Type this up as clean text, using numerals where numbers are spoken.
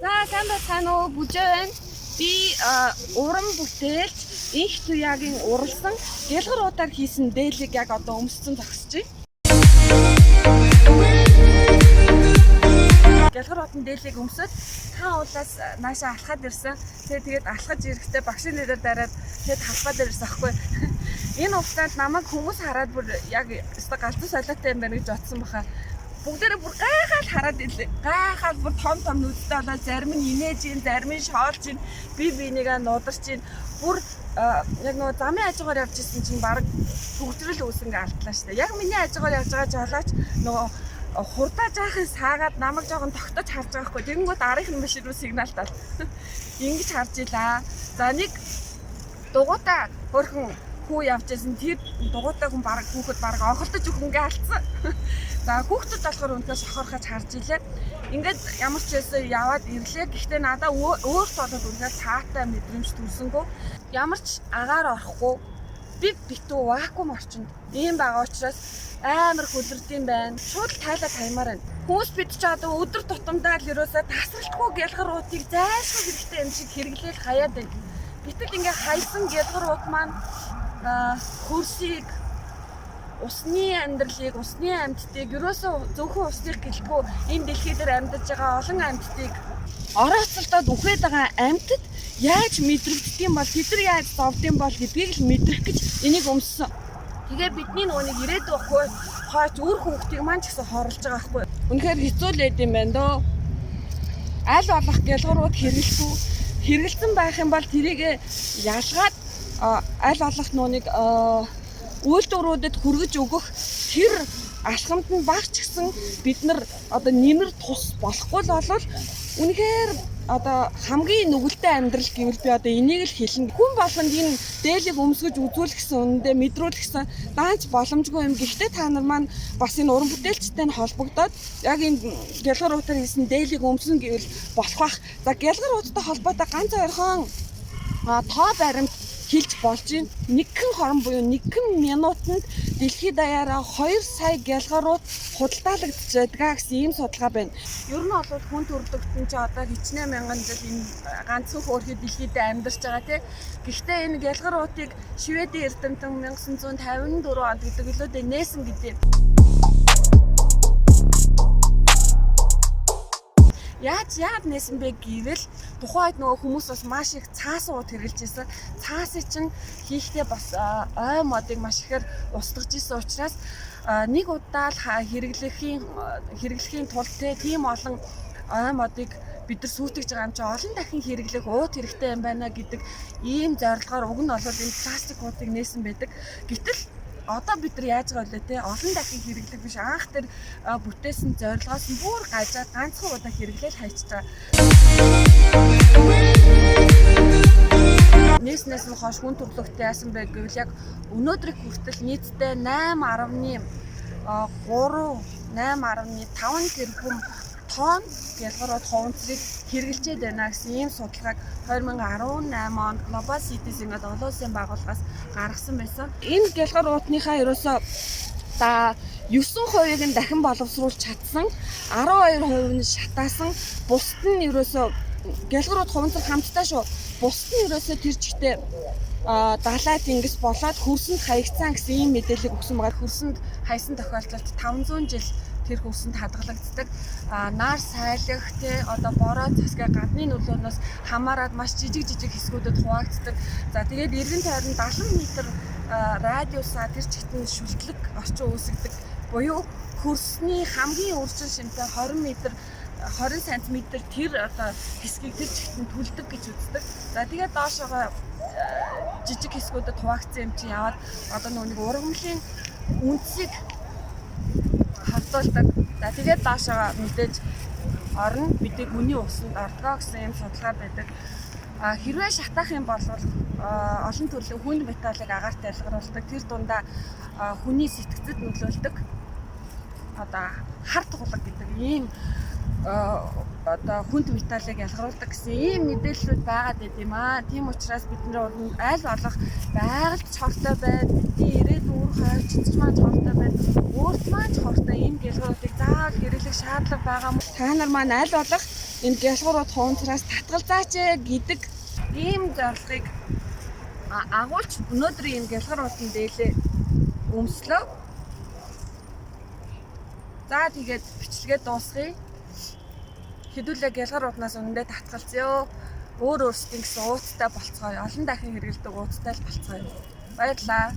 За сайн байна уу бүжээ байна. Би уран бүтээлч Инх Туяагийн уралсан Гялгаруудаар хийсэн дээлийг яг одоо өмссөн зогсож байна. Гялгаруудын дээлийг өмсөд таа уулаас наашаа алхаад ирсэн. Тэгээд алхаж ирэхдээ багшийн нэрээр дараад тэгээд халахад ирсэн аахгүй. Энэ хугацаанд намайг хүмүүс хараад бүр яг өстой галзуу солиотой юм байна гэж бодсон баха. Бүгдээрээ бүр гайхаад хараад ирлээ. Гайхаад бүр том нүдтэй болоод зарим нь инээж ин, зарим нь шоолж ин, би бинийгээ нударч ин. Бүр яг нөгөө замын хажуугаар явж исэн чинь баг төгжрөл үүсэнгээ алдлаа штэ. Яг миний хажуугаар явж байгаа жолооч нөгөө хурдаа жаахан саагаад намайг жоохон тогтож харж байгаа хгүй. Тэгэнгүүт арийнхын машин руу сигнал тал. Ингэж харж илаа. За нэг дугуйтаа хөрхөн хүү явж исэн. Тэр дугуйтай хүн баг хүүхэд баг онхолтож өгөнгөө алдсан. За хүүхдүүд болохоор үнэхээр сохорхож харж илээ. Ингээд ямар ч байсан яваад ирлээ. Гэхдээ надаа өөрт болоод үнэхээр цаатай мэдрэмж төрсөнгөө. Ямар ч агаар орохгүй. Би битүү вакуум орчинд ийм байгаа учраас амар хөлөрдөм байна. Шууд тайлаад хаймаар байна. Хүмүүс бид ч одоо өдөр тутамдаа л ерөөсөө тасралтгүй гялгаруудыг зайлшгүй хэрэгтэй юм шиг хэрэглээл хаяад байна. Гэтэл ингээ хайсан гялгарууд маань хөрсийг, усны амьдралыг, усны амьтдыг ерөөсөө зөвхөн усныг гэлгүй энэ дэлхий дээр амьдарч байгаа олон амьтдыг орооцолдоод үхээд байгаа амьтад яаж мэдрэгддэг юм бол, тэд нар яаж зовдсон бол гэдгийг л мэдрэх гэж энийг өмссөн. Тэгээ бидний нөгөөнийг ирээд байхгүй хойч өөр хүүхдийг маань ч гэсэн хорлож байгаа байхгүй. Үнэхээр хэцүү л байд юм байна дөө. Аль болох гялгарууд хэрэгэлсэн байх юм бол тэрийг ялгаад аль болох нүунийг үйлдвэрүүдэд хүргэж өгөх тэр алхамд нь багч гэсэн бид нар одоо нэмэр тус болохгүй л болвол үнэхээр одоо хамгийн нүгэлтэй амьдрал гэвэл би одоо энийг л хэлнэ. Хүн болгонд энэ дээлийг өмсгөж үзүүлэх гэсэн үнэндээ мэдрүүлэх гэсэн даанч боломжгүй юм. Гэхдээ та нар маань бас энэ уран бүтээлчтэй холбогдоод яг энэ гялгаруудаар хийсэн дээлийг өмснө гэвэл болох бах. За гялгаруудтай холбоотой ганц ойрхон тоо баримт хэлж болж байна. Нэгэн хорон буюу нэгэн минутанд дэлхийд даяараа 2 сая гялгарууд худалдаалагдж байдгаа гэсэн ийм судалгаа байна. Ер нь бол хүн төрөлхтөн ч одоо хичнээн мянган жил энэ ганцхан хөөрхий дэлхийд амьдарч байгаа тий. Гэхдээ энэ гялгаруудыг Шведийн эрдэмтэн 1954 онд гэдэг илүүдэд нээсэн гэдэг. Яаж нээсэн бэ гэвэл тухайд нөгөө хүмүүс бас маш их цаас ууд хэрэгжилж байсан. Цаасыг чинь хийхдээ бас ой модыг маш ихээр устгаж исэн учраас нэг удаа л хэрэглэхийн тулд тийм олон ой модыг бид нар сүйтгэж байгаа юм чи олон дахин хэрэглэх ууд хэрэгтэй юм байна гэдэг ийм зорилгоор уг нь бол энэ пластикуудыг нээсэн байдаг. Гэтэл одоо бид нар яаж байгаа вэ те олон дахин хэрэглэх биш анх тэр бүтээсэн зорилгоос нь бүр гажаад ганцхан удаа хэрэглээл хайчиж байгаа. Нийснээс нь хойш хүн төрөлхтөд яасан бэ гэвэл яг өнөөдрийг хүртэл нийтдээ 8.5 тэрбум тонн гялгарууд хуванцрыг хэрэгжилж байна гэсэн ийм судалгааг 2018 онд Global Cities ингээд олон улсын байгууллагаас гаргасан байсан. Энэ гялгаруудынхаа ерөөсөө 9%-ийг нь дахин боловсруулж чадсан, 12% нь шатаасан, бусд нь ерөөсөө гялгарууд хуванцар хамтдаа шүү. Бусд нь ерөөсөө тэр чигтээ далай тэнгис болоод хөрсөнд хаягдсан гэсэн ийм мэдээлэл өгсөн байгаа. Хөрсөнд хайсан тохиолдолд 500 жил тэр хөрсөнд хадгалагддаг. Наар сайлах те одоо бороо засгаа гадны нөлөөнөөс хамаарад маш жижиг хэсгүүдэд хуваагддаг. За тэгээд эргэн тойрон 70 м радиусаа тэр чигтэн шүлтлэг орчин үүсгдэг. Буюу хөрсний хамгийн урьдчилан шимтэй 20 см тэр одоо хэсгийг тэр чигтэн түлдэг гэж үздэг. За тэгээд доошоогоо жижиг хэсгүүдэд хуваагдсан юм чинь яваад одоо нэг ургамлын үндсийг хавдуулдаг. За тэгээд доошоо мэдээж орно бидэг үний усанд ордгоо гэсэн юм судалгаа байдаг. Хэрвээ шатаах юм бол олон төрлийн хүн металлыг агаарт ялгаруулдаг. Тэр дундаа хүний сэтгцэд нөлөөлдөг. Одоо хар туглаг гэдэг ийм одоо хүнд металлыг ялгаруулдаг гэсэн ийм мэдээллүүд байгаад байт юм аа. Тийм учраас бид нар аль болох байгальд хортой байна. Бидний ирээд өөр хойчч маань хортой байна. Өөрт маань хортой ийм гялгаруудыг заавал хэрэглэх шаардлага байгаа юм. Та нар маань аль болох энэ гялгуурууд хуунцраас татгалзаач гэдэг ийм зорилгыг агуулж өнөөдрийн энэ гялгууруудын дээлээ өмслөө. За тэгээд бичлэгээ дуусгая. Хэдүүлээ гялгуурууднаас үнэндээ татгалзъё. Өөр өөрсдийн гэсэн ууцтай болцгоё. Олон дахин хэрэгэлдэг ууцтай л болцгоё. Баярлалаа.